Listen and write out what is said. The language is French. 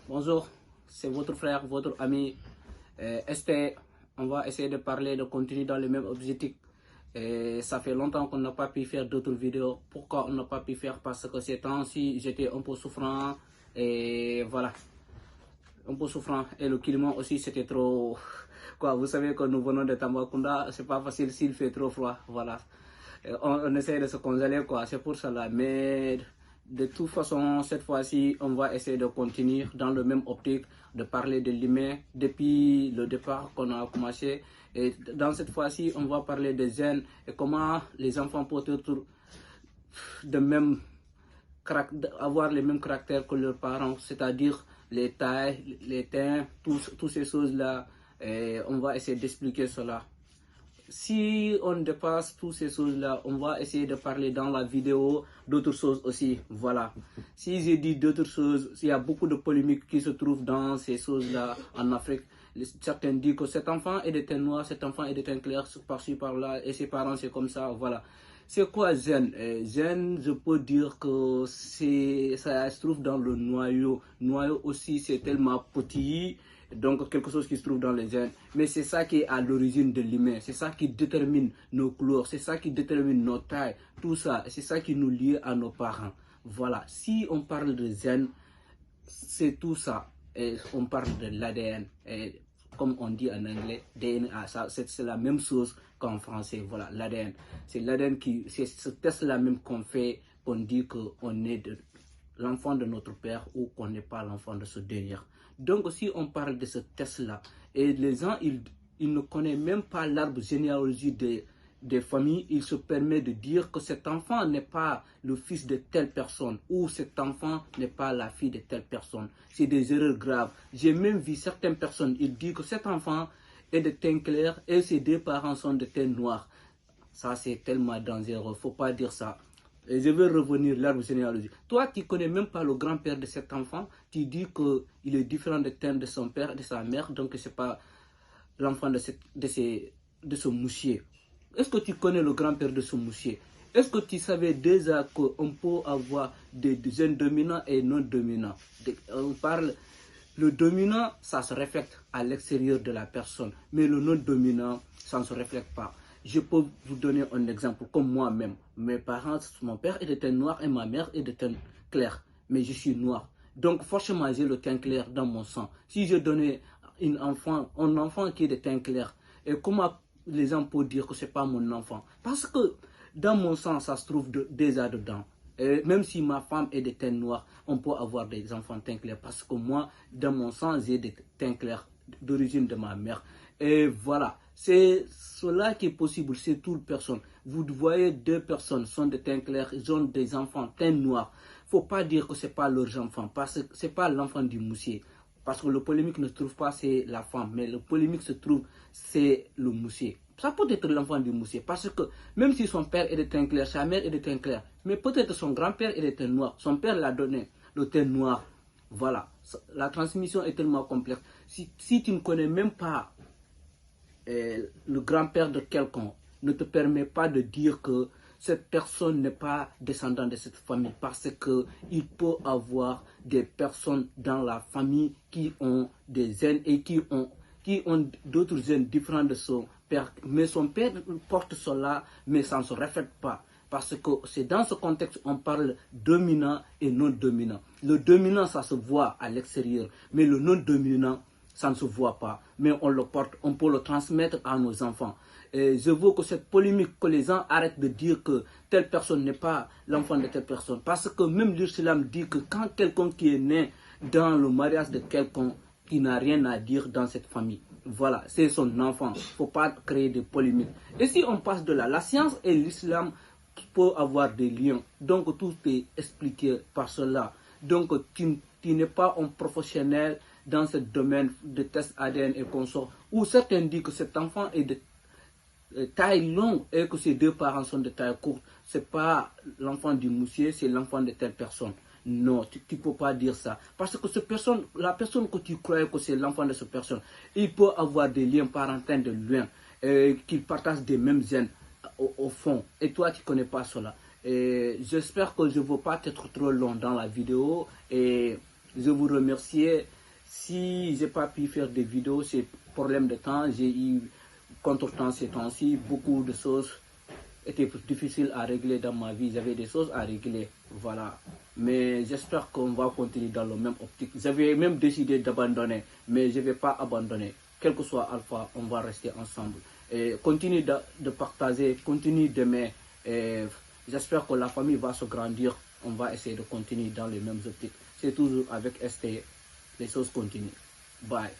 Bonjour, c'est votre frère, votre ami ST. On va essayer de parler, de continuer dans le même objectif. Ça fait longtemps qu'on n'a pas pu faire d'autres vidéos. Pourquoi on n'a pas pu faire? Parce que ces temps-ci, j'étais un peu souffrant. Et voilà, un peu souffrant. Et le climat aussi, c'était trop... Quoi, vous savez que nous venons de Tambacounda, c'est pas facile s'il fait trop froid. Voilà. On essaie de se consoler, quoi. C'est pour cela. Mais de toute façon, cette fois-ci, on va essayer de continuer dans le même optique, de parler de l'humain depuis le départ qu'on a commencé. Et dans cette fois-ci, on va parler des gènes et comment les enfants peuvent être de même avoir les mêmes caractères que leurs parents, c'est-à-dire les tailles, les teints, toutes ces choses-là. On va essayer d'expliquer cela. Si on dépasse toutes ces choses-là, on va essayer de parler dans la vidéo d'autres choses aussi. Voilà. Si j'ai dit d'autres choses, il y a beaucoup de polémiques qui se trouvent dans ces choses-là en Afrique. Certains disent que cet enfant est de teint noir, cet enfant est de teint clair, par-ci, par-là, et ses parents c'est comme ça. Voilà. C'est quoi gène? Gène, je peux dire que ça se trouve dans le noyau. Noyau aussi, c'est tellement petit. Donc quelque chose qui se trouve dans les gènes. Mais c'est ça qui est à l'origine de l'humain. C'est ça qui détermine nos couleurs. C'est ça qui détermine nos tailles. Tout ça. C'est ça qui nous lie à nos parents. Voilà. Si on parle de gènes, c'est tout ça. Et on parle de l'ADN. Comme on dit en anglais, DNA. C'est la même chose qu'en français. Voilà, l'ADN. C'est l'ADN qui... C'est ce test-là même qu'on fait, qu'on dit qu'on est de l'enfant de notre père ou qu'on n'est pas l'enfant de ce dernier. Donc si on parle de ce test-là, et les gens, ils ne connaissent même pas l'arbre généalogique des familles, il se permet de dire que cet enfant n'est pas le fils de telle personne ou cet enfant n'est pas la fille de telle personne. C'est des erreurs graves. J'ai même vu certaines personnes, ils disent que cet enfant est de teint clair et ses deux parents sont de teint noir. Ça, c'est tellement dangereux, il ne faut pas dire ça. Et je vais revenir à l'arbre généalogique. Toi, tu ne connais même pas le grand-père de cet enfant. Tu dis qu'il est différent de teint de son père et de sa mère. Donc, ce n'est pas l'enfant de ce monsieur. Est-ce que tu connais le grand-père de ce monsieur? Est-ce que tu savais déjà qu'on peut avoir des gènes dominants et non dominants? On parle, le dominant, ça se reflète à l'extérieur de la personne. Mais le non dominant, ça ne se reflète pas. Je peux vous donner un exemple, comme moi-même. Mes parents, mon père est de teint noir et ma mère est de teint clair. Mais je suis noir. Donc forcément, j'ai le teint clair dans mon sang. Si je donnais un enfant qui est de teint clair, et comment les gens peuvent dire que ce n'est pas mon enfant? Parce que dans mon sang, ça se trouve déjà dedans. Et même si ma femme est de teint noir, on peut avoir des enfants teint clair. Parce que moi, dans mon sang, j'ai des teints clairs d'origine de ma mère. Et voilà, c'est cela qui est possible, c'est toute personne. Vous voyez deux personnes sont de teint clair, ils ont des enfants teint noir. Il ne faut pas dire que ce n'est pas leurs enfants, parce que ce n'est pas l'enfant du monsieur. Parce que le polémique ne se trouve pas, c'est la femme, mais le polémique se trouve, c'est le monsieur. Ça peut être l'enfant du monsieur, parce que même si son père est de teint clair, sa mère est de teint clair, mais peut-être son grand-père est de teint noir, son père l'a donné, le teint noir. Voilà, la transmission est tellement complexe. Si tu ne connais même pas le grand-père de quelqu'un, ne te permet pas de dire que cette personne n'est pas descendant de cette famille, parce qu'il peut avoir des personnes dans la famille qui ont des gènes et qui ont d'autres gènes différents de son père. Mais son père porte cela, mais ça ne se reflète pas. Parce que c'est dans ce contexte on parle dominant et non dominant. Le dominant, ça se voit à l'extérieur, mais le non dominant, ça ne se voit pas, mais on le porte, on peut le transmettre à nos enfants. Et je veux que cette polémique, que les gens arrêtent de dire que telle personne n'est pas l'enfant de telle personne. Parce que même l'islam dit que quand quelqu'un qui est né dans le mariage de quelqu'un qui n'a rien à dire dans cette famille, voilà, c'est son enfant. Il ne faut pas créer des polémiques. Et si on passe de là, la science et l'islam peuvent avoir des liens. Donc tout est expliqué par cela. Donc tu n'es pas un professionnel dans ce domaine de test ADN et consorts, où certains disent que cet enfant est de taille longue et que ses deux parents sont de taille courte. Ce n'est pas l'enfant du monsieur, c'est l'enfant de telle personne. Non, tu ne peux pas dire ça. Parce que la personne que tu croyais que c'est l'enfant de cette personne, il peut avoir des liens parentaux de loin, qu'ils partagent des mêmes gènes au fond. Et toi, tu ne connais pas cela. J'espère que je ne veux pas être trop long dans la vidéo. Et je vous remercie Si j'ai pas pu faire des vidéos, c'est problème de temps. J'ai eu contre-temps ces temps-ci. Beaucoup de choses étaient difficiles à régler dans ma vie. J'avais des choses à régler. Voilà. Mais j'espère qu'on va continuer dans le même optique. J'avais même décidé d'abandonner, mais je ne vais pas abandonner. Quel que soit Alpha, on va rester ensemble. Et continue de partager, continue d'aimer. J'espère que la famille va se grandir. On va essayer de continuer dans les mêmes optiques. C'est toujours avec ST. Les choses continuent. Bye.